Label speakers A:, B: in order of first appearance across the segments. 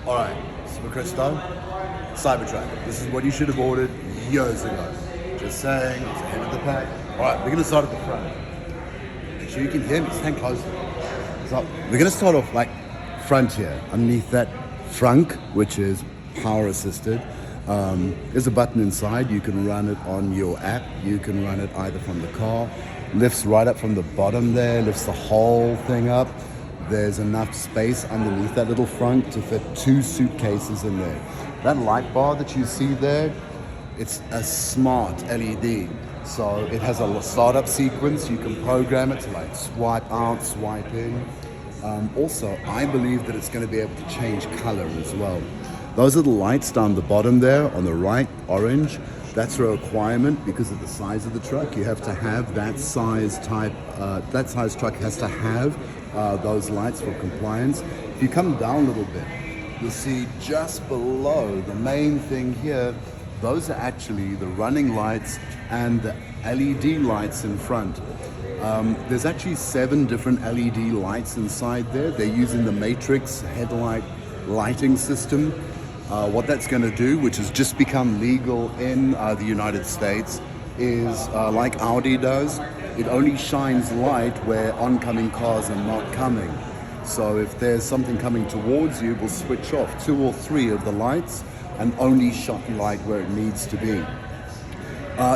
A: Alright, Super Cristo, Cybertruck. This is what you should have ordered years ago. Just saying, it's ahead of the pack. Alright, we're gonna start at the front. Make sure you can hear me, stand closer. So, we're gonna start off like front here. Underneath that frunk, which is power assisted, there's a button inside. You can run it on your app. You can run it either from the car. Lifts right up from the bottom there, lifts the whole thing up. There's enough space underneath that little front to fit 2 suitcases in there. That light bar that you see there, it's a smart LED. So it has a startup sequence. You can program it to like swipe out, swipe in. Also, I believe that it's going to be able to change color as well. Those little lights down the bottom there on the right, orange, that's a requirement because of the size of the truck. You have to have that size type, that size truck has to have those lights for compliance. If you come down a little bit, you'll see just below the main thing here, those are actually the running lights and the LED lights in front. There's actually 7 different LED lights inside there. They're using the Matrix headlight lighting system. What that's going to do, which has just become legal in the United States, is like Audi does, it only shines light where oncoming cars are not coming. So if there's something coming towards you, we'll switch off 2 or 3 of the lights and only shine light where it needs to be.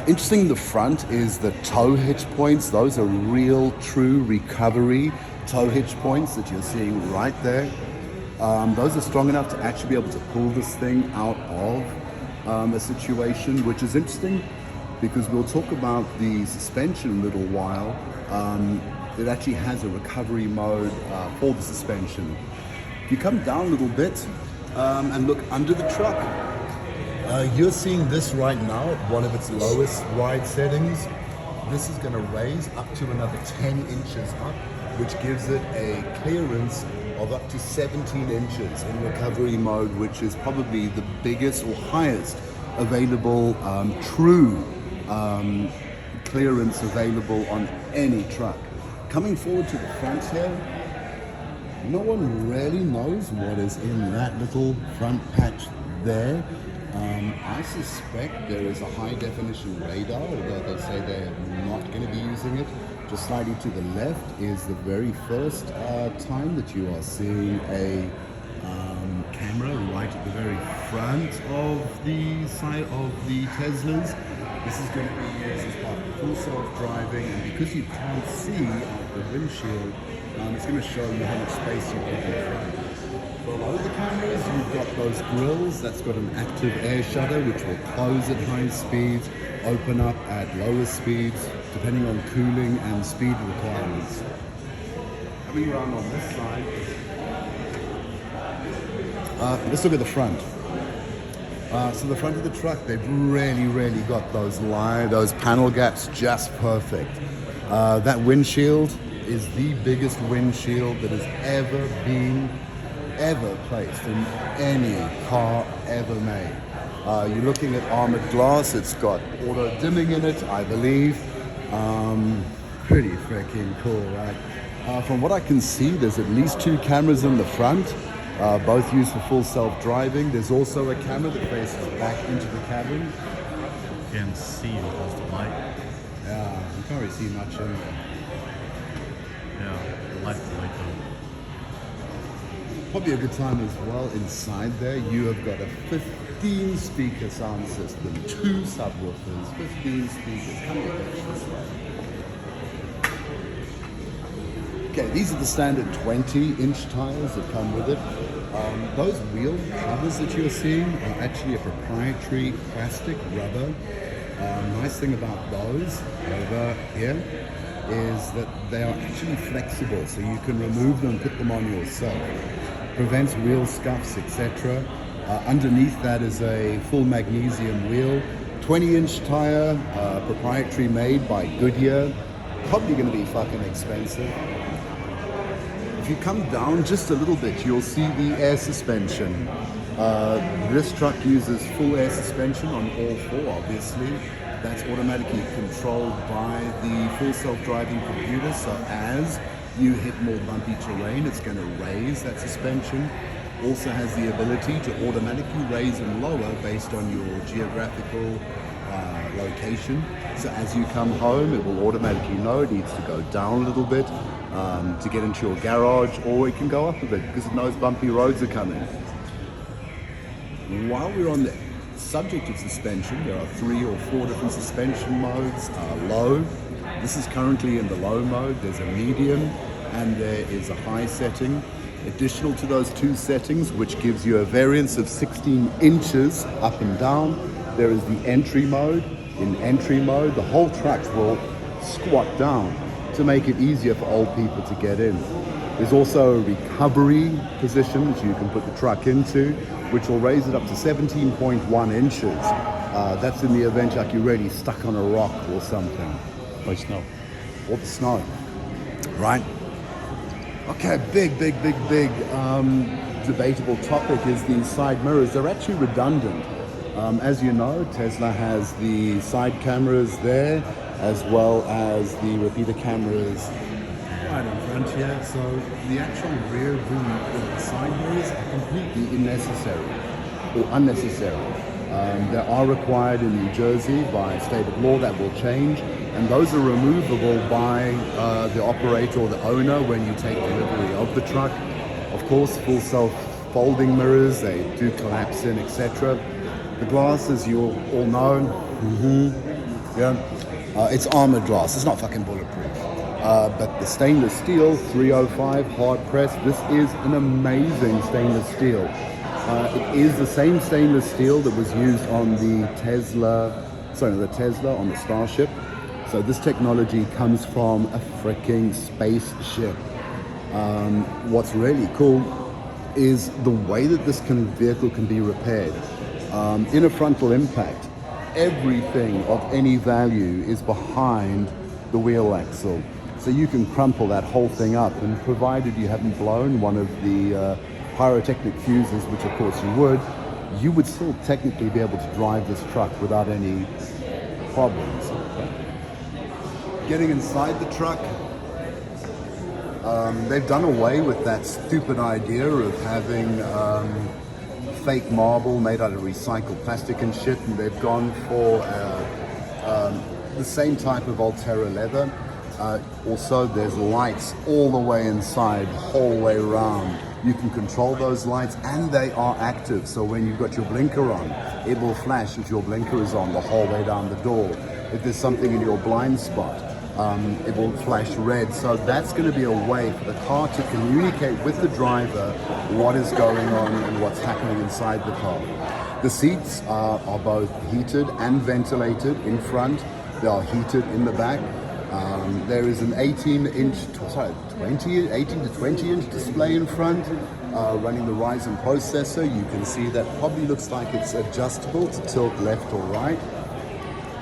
A: Interesting in the front is the tow hitch points. Those are real, true recovery tow hitch points that you're seeing right there. Those are strong enough to actually be able to pull this thing out of a situation, which is interesting because we'll talk about the suspension in a little while. It actually has a recovery mode for the suspension. If you come down a little bit and look under the truck, you're seeing this right now at one of its lowest ride settings. This is going to raise up to another 10 inches up, which gives it a clearance of up to 17 inches in recovery mode, which is probably the biggest or highest available true clearance available on any truck. Coming forward to the front here, no one really knows what is in that little front patch there. I suspect there is a high definition radar, although they say they're not going to be using it. Just slightly to the left is the very first time that you are seeing a camera right at the very front of the side of the Teslas. This is going to be used as part of full self-driving, and because you can't see out the windshield, it's going to show you how much space you've got in front. Below the cameras, you've got those grills. That's got an active air shutter, which will close at high speeds, open up at lower speeds, depending on cooling and speed requirements. Coming around on this side, let's look at the front. So the front of the truck, they've really got those panel gaps just perfect. That windshield is the biggest windshield that has ever placed in any car ever made. You're looking at armored glass. It's got auto dimming in it, I believe. Pretty freaking cool, right? From what I can see, there's at least 2 cameras in the front, both used for full self-driving. There's also a camera that faces back into the cabin.
B: You can see because the light.
A: Yeah, you can't really see much in there.
B: Yeah, the light.
A: Probably a good time as well inside there. You have got a 15 speaker sound system, 2 subwoofers, 15 speakers. Come here, this way. Okay, these are the standard 20-inch tires that come with it. Those wheel covers that you're seeing are actually a proprietary plastic rubber. Nice thing about those over here is that they are actually flexible, so you can remove them, put them on yourself. Prevents wheel scuffs, etc. Underneath that is a full magnesium wheel, 20-inch tire, proprietary made by Goodyear. Probably going to be fucking expensive. If you come down just a little bit, you'll see the air suspension. This truck uses full air suspension on all 4, obviously. That's automatically controlled by the full self-driving computer, so as you hit more bumpy terrain, it's going to raise that suspension. Also has the ability to automatically raise and lower based on your geographical location. So as you come home, it will automatically know it needs to go down a little bit to get into your garage, or it can go up a bit because it knows bumpy roads are coming. While we're on the subject of suspension, there are 3 or 4 different suspension modes. Low, this is currently in the low mode. There's a medium and there is a high setting. Additional to those 2 settings, which gives you a variance of 16 inches up and down, there is the entry mode. In entry mode, the whole truck will squat down to make it easier for old people to get in. There's also a recovery position that you can put the truck into, which will raise it up to 17.1 inches. That's in the event like you're really stuck on a rock or something.
B: Or snow.
A: Or the snow, right? Okay, big debatable topic is these side mirrors. They're actually redundant. As you know, Tesla has the side cameras there, as well as the repeater cameras right in front here. So the actual rear boom of the side mirrors are completely unnecessary. They are required in New Jersey by state of law. That will change, and those are removable by the operator or the owner when you take delivery of the truck. Of course, full self-folding mirrors, they do collapse in, etc. The glass, as you all know, it's armored glass. It's not fucking bulletproof. But the stainless steel 305 hard press, this is an amazing stainless steel. It is the same stainless steel that was used on the Tesla on the Starship. So this technology comes from a freaking spaceship. What's really cool is the way that this vehicle can be repaired. In a frontal impact, everything of any value is behind the wheel axle. So you can crumple that whole thing up, and provided you haven't blown one of the pyrotechnic fuses, which of course you would still technically be able to drive this truck without any problems. Getting inside the truck, they've done away with that stupid idea of having fake marble made out of recycled plastic and shit, and they've gone for the same type of Altera leather. Also, there's lights all the way inside, whole way around. You can control those lights, and they are active. So when you've got your blinker on, it will flash if your blinker is on the whole way down the door. If there's something in your blind spot, it will flash red. So that's going to be a way for the car to communicate with the driver what is going on and what's happening inside the car. The seats are both heated and ventilated in front. They are heated in the back. There is an 18 to 20 inch display in front, running the Ryzen processor. You can see that probably looks like it's adjustable to tilt left or right.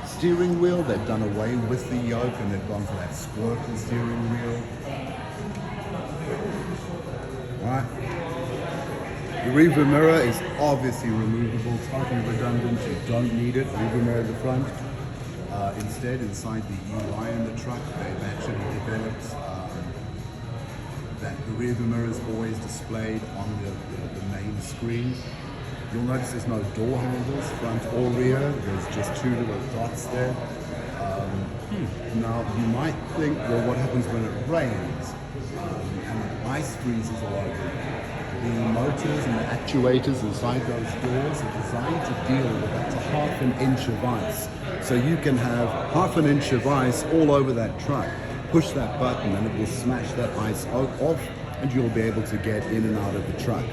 A: Steering wheel, they've done away with the yoke and they've gone for that squircle steering wheel. Alright. The rearview mirror is obviously removable, totally redundant, you don't need it. Rearview mirror at the front. Instead, inside the UI in the truck, they've actually developed that the rearview mirror is always displayed on the main screen. You'll notice there's no door handles, front or rear. There's just 2 little dots there. Now, you might think, well, what happens when it rains and the ice freezes all over? The motors and the actuators inside those doors are designed to deal with up to half an inch of ice. So you can have half an inch of ice all over that truck. Push that button and it will smash that ice off, and you'll be able to get in and out of the truck.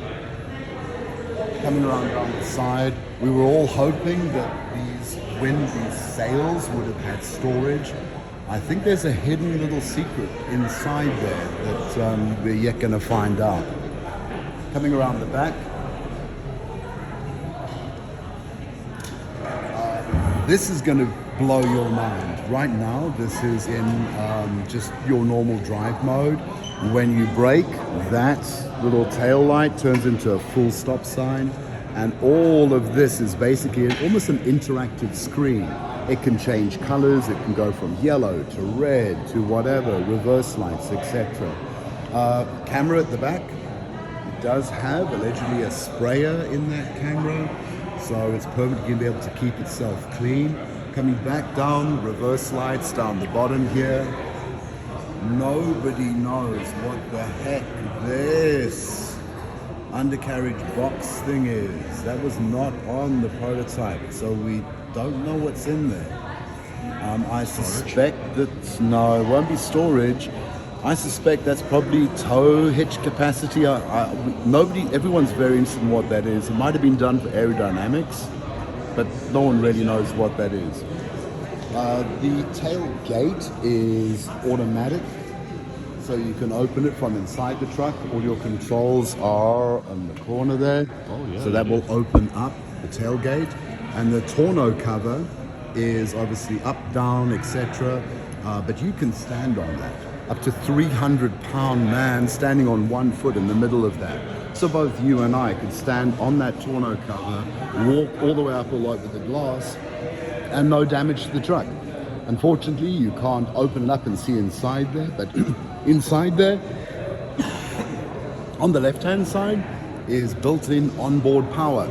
A: Coming around down the side, we were all hoping that these sails would have had storage. I think there's a hidden little secret inside there that we're yet going to find out. Coming around the back, this is going to blow your mind. Right now, this is in just your normal drive mode. When you brake, that little tail light turns into a full stop sign, and all of this is basically almost an interactive screen. It can change colors, it can go from yellow to red to whatever, reverse lights, etc. Camera at the back, does have allegedly a sprayer in that camera, so it's permanently going to be able to keep itself clean. Coming back down, reverse lights down the bottom here. Nobody knows what the heck this undercarriage box thing is. That was not on the prototype, so we don't know what's in there. I suspect that, no, it won't be storage. I suspect that's probably tow hitch capacity. Everyone's very interested in what that is. It might have been done for aerodynamics, but no one really knows what that is. The tailgate is automatic, so you can open it from inside the truck. All your controls are on the corner there.
B: Oh, yeah,
A: so that will open up the tailgate. And the tonneau cover is obviously up, down, etc. But you can stand on that. Up to 300-pound man standing on one foot in the middle of that. So both you and I could stand on that tonneau cover, walk all the way up all over the glass, and no damage to the truck. Unfortunately, you can't open it up and see inside there, but inside there, on the left-hand side, is built-in onboard power.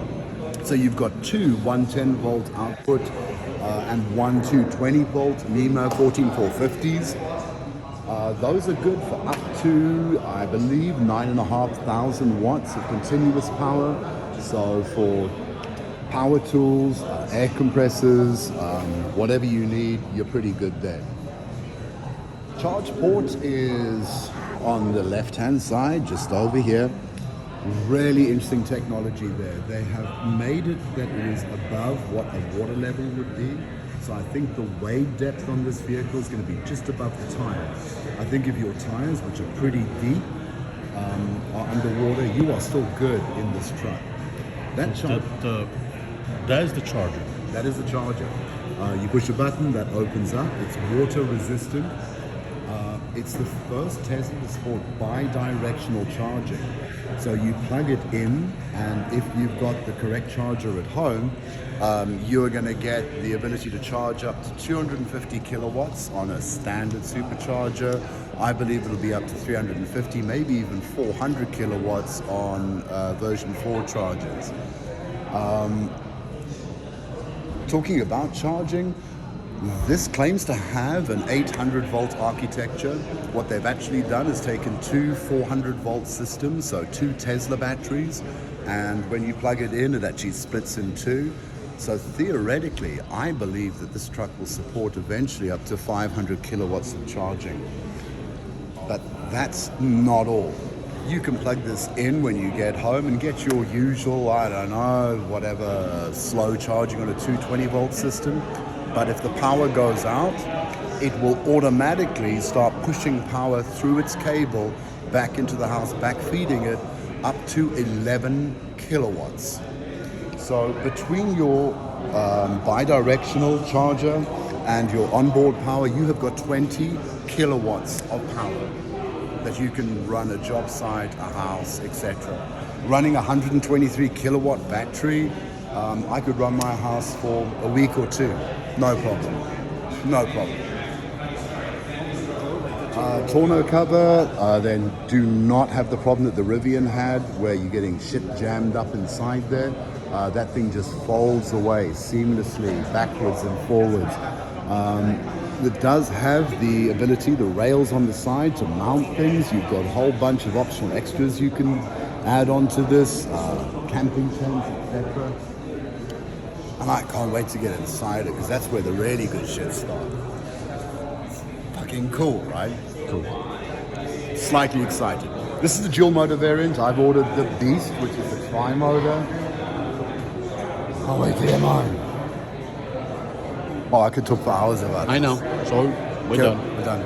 A: So you've got two 110-volt output and one 220-volt NEMA 14450s. Those are good for up to, I believe, 9,500 watts of continuous power. So for power tools, air compressors, whatever you need, you're pretty good there. Charge port is on the left-hand side, just over here. Really interesting technology there. They have made it that it is above what a water level would be. So I think the wade depth on this vehicle is going to be just above the tires. I think if your tires, which are pretty deep, are underwater, you are still good in this truck. That That is the charger. You push a button, that opens up. It's water resistant. It's the first Tesla to support bi-directional charging. So you plug it in, and if you've got the correct charger at home, you're going to get the ability to charge up to 250 kilowatts on a standard supercharger. I believe it'll be up to 350, maybe even 400 kilowatts on version 4 chargers. Talking about charging, this claims to have an 800-volt architecture. What they've actually done is taken two 400-volt systems, so two Tesla batteries, and when you plug it in, it actually splits in two. So theoretically, I believe that this truck will support eventually up to 500 kilowatts of charging. But that's not all. You can plug this in when you get home and get your usual, I don't know, whatever, slow charging on a 220-volt system. But if the power goes out, it will automatically start pushing power through its cable back into the house, back feeding it up to 11 kilowatts. So between your bi-directional charger and your onboard power, you have got 20 kilowatts of power that you can run a job site, a house, etc. Running a 123 kilowatt battery, I could run my house for a week or two. No problem. No problem. Tonneau cover, then do not have the problem that the Rivian had, where you're getting shit jammed up inside there. That thing just folds away seamlessly, backwards and forwards. It does have the ability, the rails on the side, to mount things. You've got a whole bunch of optional extras you can add onto this, camping tents, etc. And I can't wait to get inside it, because that's where the really good shit starts. Fucking cool, right? Cool. Slightly excited. This is the dual motor variant. I've ordered the Beast, which is the tri-motor. Can't wait to get mine. Oh, I could talk for hours about this.
B: I know. So we're done.
A: We're done.